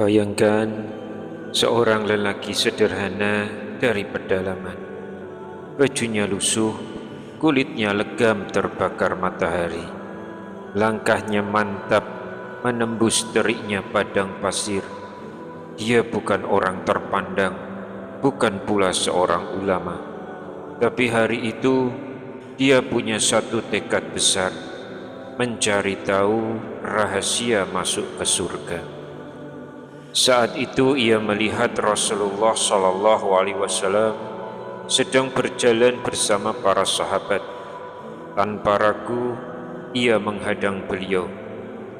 Bayangkan seorang lelaki sederhana dari pedalaman. Bajunya lusuh, kulitnya legam terbakar matahari. Langkahnya mantap menembus teriknya padang pasir. Dia bukan orang terpandang, bukan pula seorang ulama. Tapi hari itu dia punya satu tekad besar, mencari tahu rahasia masuk ke surga. Saat itu ia melihat Rasulullah SAW sedang berjalan bersama para sahabat. Tanpa ragu, ia menghadang beliau,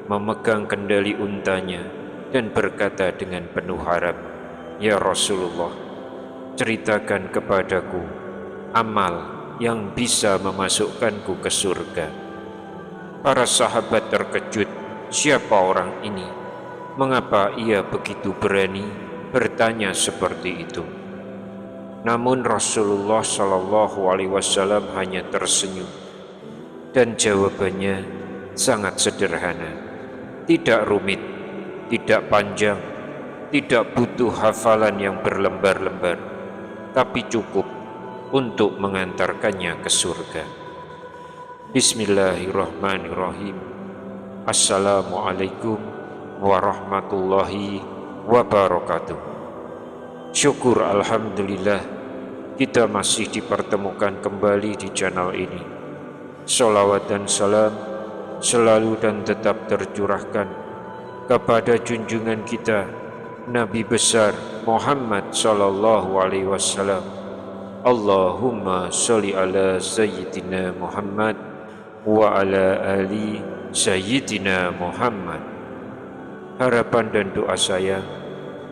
memegang kendali untanya dan berkata dengan penuh harap, "Ya Rasulullah, ceritakan kepadaku amal yang bisa memasukkanku ke surga." Para sahabat terkejut, siapa orang ini? Mengapa ia begitu berani bertanya seperti itu? Namun Rasulullah SAW hanya tersenyum dan jawabannya sangat sederhana, tidak rumit, tidak panjang, tidak butuh hafalan yang berlembar-lembar, tapi cukup untuk mengantarkannya ke surga. Bismillahirrahmanirrahim. Assalamualaikum warahmatullahi wabarakatuh. Syukur alhamdulillah kita masih dipertemukan kembali di channel ini. Sholawat dan salam selalu dan tetap tercurahkan kepada junjungan kita Nabi besar Muhammad sallallahu alaihi wasallam. Allahumma sholli ala sayyidina Muhammad wa ala ali sayyidina Muhammad. Harapan dan doa saya,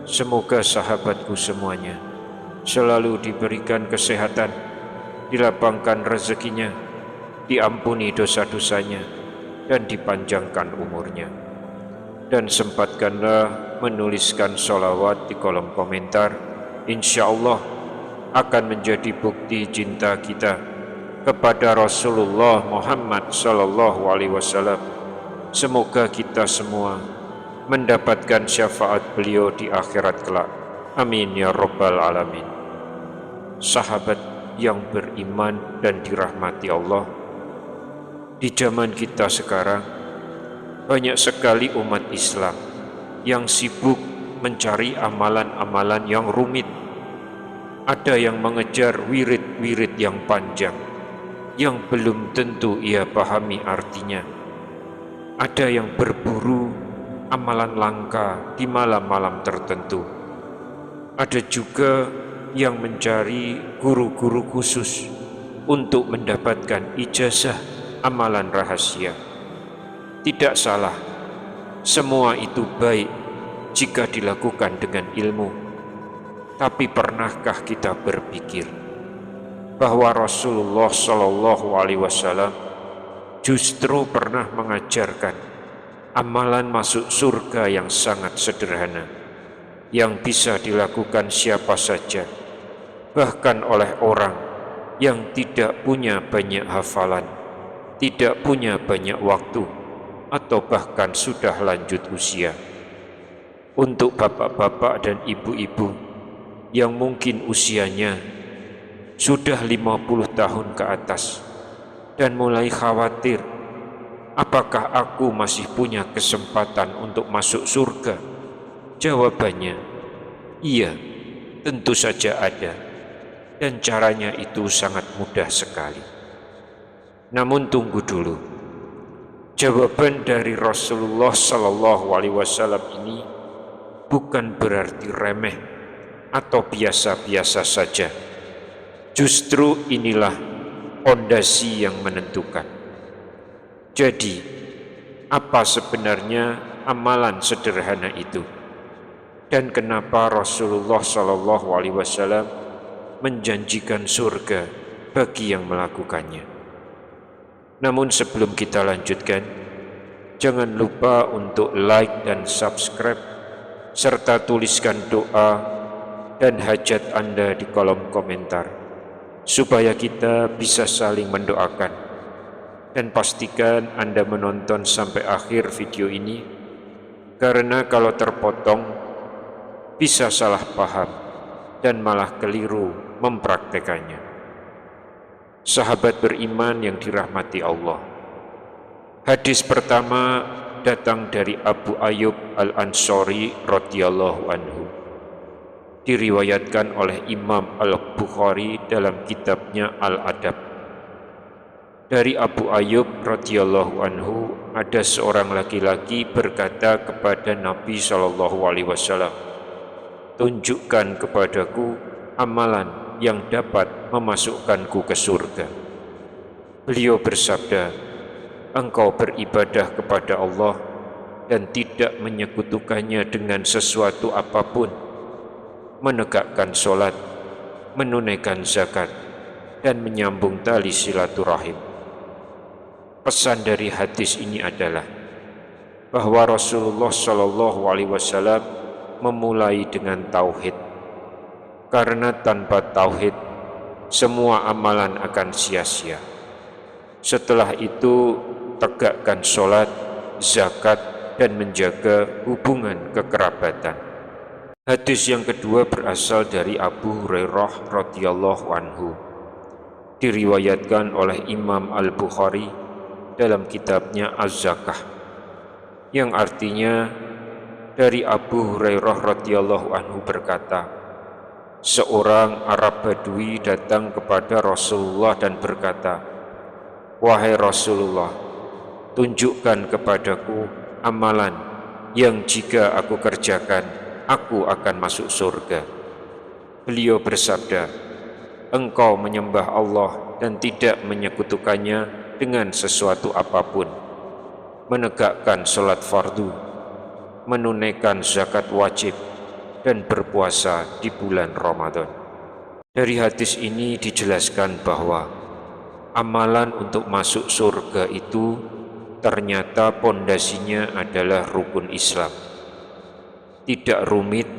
semoga sahabatku semuanya selalu diberikan kesehatan, dilapangkan rezekinya, diampuni dosa-dosanya, dan dipanjangkan umurnya. Dan sempatkanlah menuliskan sholawat di kolom komentar. Insya Allah akan menjadi bukti cinta kita kepada Rasulullah Muhammad SAW. Semoga kita semua mendapatkan syafaat beliau di akhirat kelak. Amin ya rabbal alamin. Sahabat yang beriman dan dirahmati Allah, di zaman kita sekarang banyak sekali umat Islam yang sibuk mencari amalan-amalan yang rumit. Ada yang mengejar wirid-wirid yang panjang yang belum tentu ia pahami artinya. Ada yang berburu amalan langka di malam-malam tertentu. Ada juga yang mencari guru-guru khusus untuk mendapatkan ijazah amalan rahasia. Tidak salah, semua itu baik jika dilakukan dengan ilmu. Tapi pernahkah kita berpikir bahwa Rasulullah SAW justru pernah mengajarkan amalan masuk surga yang sangat sederhana, yang bisa dilakukan siapa saja, bahkan oleh orang yang tidak punya banyak hafalan, tidak punya banyak waktu, atau bahkan sudah lanjut usia. Untuk bapak-bapak dan ibu-ibu yang mungkin usianya sudah 50 tahun ke atas dan mulai khawatir, apakah aku masih punya kesempatan untuk masuk surga? Jawabannya, iya, tentu saja ada. Dan caranya itu sangat mudah sekali. Namun tunggu dulu. Jawaban dari Rasulullah SAW ini bukan berarti remeh atau biasa-biasa saja. Justru inilah fondasi yang menentukan. Jadi, apa sebenarnya amalan sederhana itu? Dan kenapa Rasulullah SAW menjanjikan surga bagi yang melakukannya? Namun sebelum kita lanjutkan, jangan lupa untuk like dan subscribe, serta tuliskan doa dan hajat Anda di kolom komentar, supaya kita bisa saling mendoakan. Dan pastikan Anda menonton sampai akhir video ini, karena kalau terpotong bisa salah paham dan malah keliru mempraktekannya. Sahabat beriman yang dirahmati Allah, hadis pertama datang dari Abu Ayyub Al-Ansari radhiyallahu anhu. Diriwayatkan oleh Imam Al-Bukhari dalam kitabnya Al-Adab. Dari Abu Ayyub radhiyallahu anhu, ada seorang laki-laki berkata kepada Nabi SAW, "Tunjukkan kepadaku amalan yang dapat memasukkanku ke surga." Beliau bersabda, "Engkau beribadah kepada Allah dan tidak menyekutukannya dengan sesuatu apapun, menegakkan sholat, menunaikan zakat, dan menyambung tali silaturahim." Pesan dari hadis ini adalah bahwa Rasulullah SAW memulai dengan tauhid, karena tanpa tauhid semua amalan akan sia-sia. Setelah itu tegakkan sholat, zakat, dan menjaga hubungan kekerabatan. Hadis yang kedua berasal dari Abu Hurairah radhiyallahu anhu. Diriwayatkan oleh Imam Al-Bukhari dalam kitabnya Az-Zakah, yang artinya dari Abu Hurairah radhiyallahu anhu berkata, seorang Arab Badui datang kepada Rasulullah dan berkata, "Wahai Rasulullah, tunjukkan kepadaku amalan yang jika aku kerjakan, aku akan masuk surga." Beliau bersabda, "Engkau menyembah Allah dan tidak menyekutukannya dengan sesuatu apapun, menegakkan sholat fardu, menunaikan zakat wajib, dan berpuasa di bulan Ramadan." Dari hadis ini dijelaskan bahwa amalan untuk masuk surga itu ternyata pondasinya adalah rukun Islam. Tidak rumit,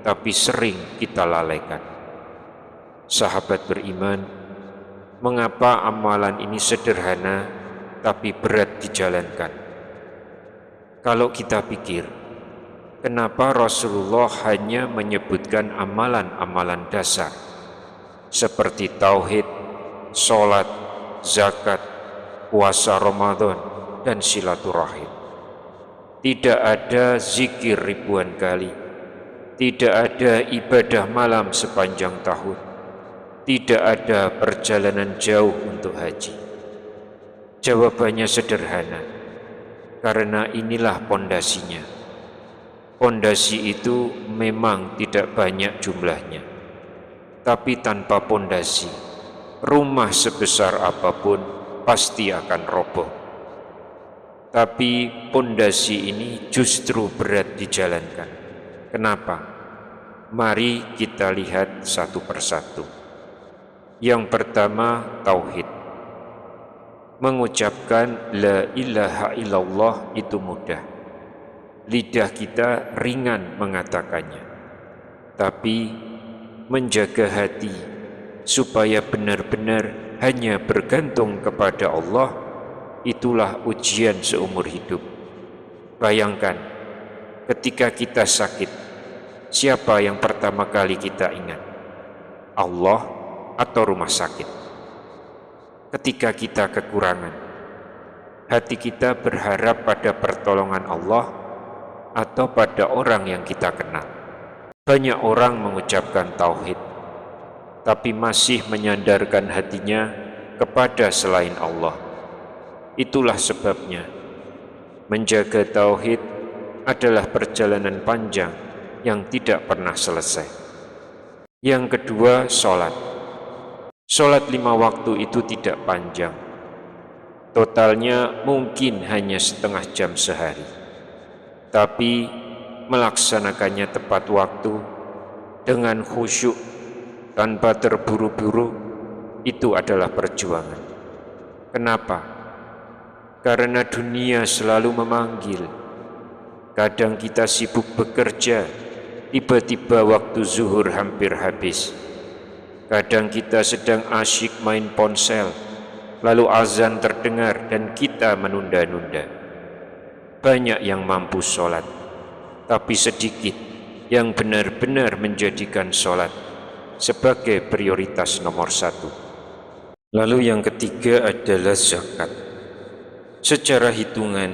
tapi sering kita lalaikan. Sahabat beriman, mengapa amalan ini sederhana tapi berat dijalankan? Kalau kita pikir, kenapa Rasulullah hanya menyebutkan amalan-amalan dasar seperti tauhid, sholat, zakat, puasa Ramadan, dan silaturahim? Tidak ada zikir ribuan kali, tidak ada ibadah malam sepanjang tahun, tidak ada perjalanan jauh untuk haji. Jawabannya sederhana, karena inilah pondasinya. Pondasi itu memang tidak banyak jumlahnya, tapi tanpa pondasi, rumah sebesar apapun pasti akan roboh. Tapi pondasi ini justru berat dijalankan. Kenapa? Mari kita lihat satu persatu. Yang pertama, tauhid. Mengucapkan la ilaha illallah itu mudah. Lidah kita ringan mengatakannya. Tapi menjaga hati supaya benar-benar hanya bergantung kepada Allah, itulah ujian seumur hidup. Bayangkan, ketika kita sakit, siapa yang pertama kali kita ingat? Allah atau rumah sakit? Ketika kita kekurangan, hati kita berharap pada pertolongan Allah atau pada orang yang kita kenal. Banyak orang mengucapkan tauhid, tapi masih menyandarkan hatinya kepada selain Allah. Itulah sebabnya menjaga tauhid adalah perjalanan panjang yang tidak pernah selesai. Yang kedua, sholat. Sholat 5 waktu itu tidak panjang. Totalnya mungkin hanya setengah jam sehari. Tapi melaksanakannya tepat waktu, dengan khusyuk, tanpa terburu-buru, itu adalah perjuangan. Kenapa? Karena dunia selalu memanggil. Kadang kita sibuk bekerja, tiba-tiba waktu zuhur hampir habis. Kadang kita sedang asyik main ponsel, lalu azan terdengar dan kita menunda-nunda. Banyak yang mampu sholat, tapi sedikit yang benar-benar menjadikan sholat sebagai prioritas nomor satu. Lalu yang ketiga adalah zakat. Secara hitungan,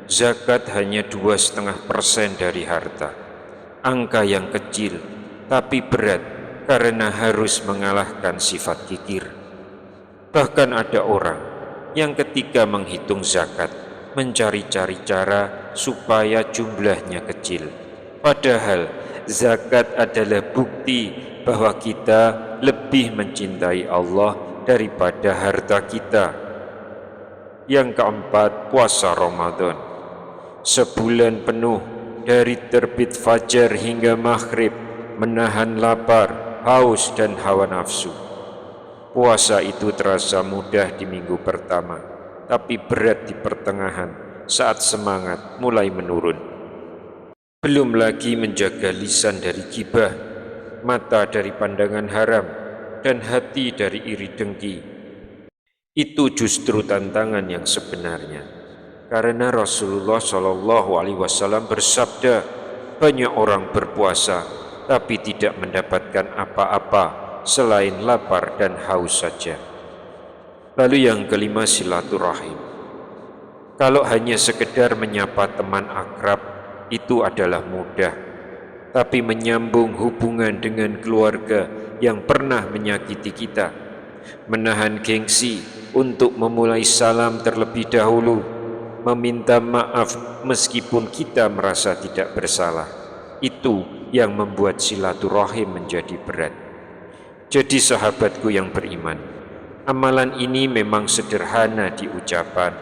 zakat hanya 2,5% dari harta. Angka yang kecil, tapi berat karena harus mengalahkan sifat kikir. Bahkan ada orang yang ketika menghitung zakat, mencari-cari cara supaya jumlahnya kecil. Padahal zakat adalah bukti bahwa kita lebih mencintai Allah daripada harta kita. Yang keempat, puasa Ramadan. Sebulan penuh dari terbit fajar hingga maghrib, menahan lapar, haus dan hawa nafsu. Puasa itu terasa mudah di minggu pertama, tapi berat di pertengahan saat semangat mulai menurun. Belum lagi menjaga lisan dari gibah, mata dari pandangan haram, dan hati dari iri dengki. Itu justru tantangan yang sebenarnya. Karena Rasulullah SAW bersabda, banyak orang berpuasa tapi tidak mendapatkan apa-apa selain lapar dan haus saja. Lalu yang kelima, silaturahim. Kalau hanya sekedar menyapa teman akrab, itu adalah mudah. Tapi menyambung hubungan dengan keluarga yang pernah menyakiti kita, menahan gengsi untuk memulai salam terlebih dahulu, meminta maaf meskipun kita merasa tidak bersalah, itu yang membuat silaturahim menjadi berat. Jadi sahabatku yang beriman, amalan ini memang sederhana di ucapan,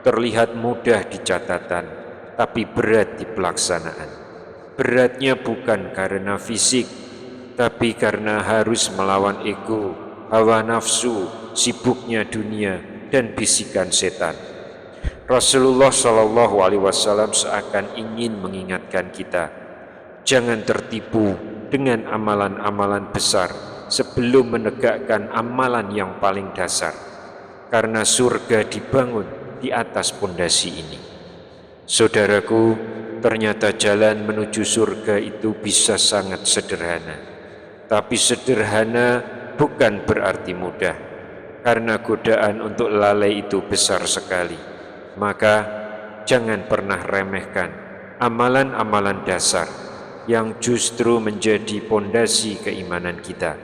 terlihat mudah di catatan, tapi berat di pelaksanaan. Beratnya bukan karena fisik, tapi karena harus melawan ego, hawa nafsu, sibuknya dunia, dan bisikan setan. Rasulullah SAW seakan ingin mengingatkan kita, jangan tertipu dengan amalan-amalan besar sebelum menegakkan amalan yang paling dasar, karena surga dibangun di atas pondasi ini. Saudaraku, ternyata jalan menuju surga itu bisa sangat sederhana, tapi sederhana bukan berarti mudah, karena godaan untuk lalai itu besar sekali. Maka jangan pernah remehkan amalan-amalan dasar yang justru menjadi pondasi keimanan kita.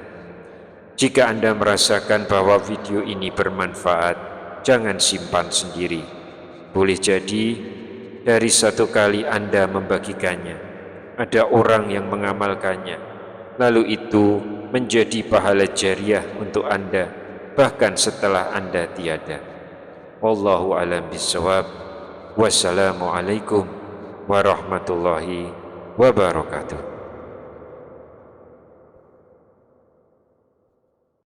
Jika Anda merasakan bahwa video ini bermanfaat, jangan simpan sendiri. Boleh jadi dari satu kali Anda membagikannya, ada orang yang mengamalkannya, lalu itu menjadi pahala jariah untuk Anda, bahkan setelah Anda tiada. Wallahu a'lam bishawab. Wassalamualaikum warahmatullahi wabarakatuh.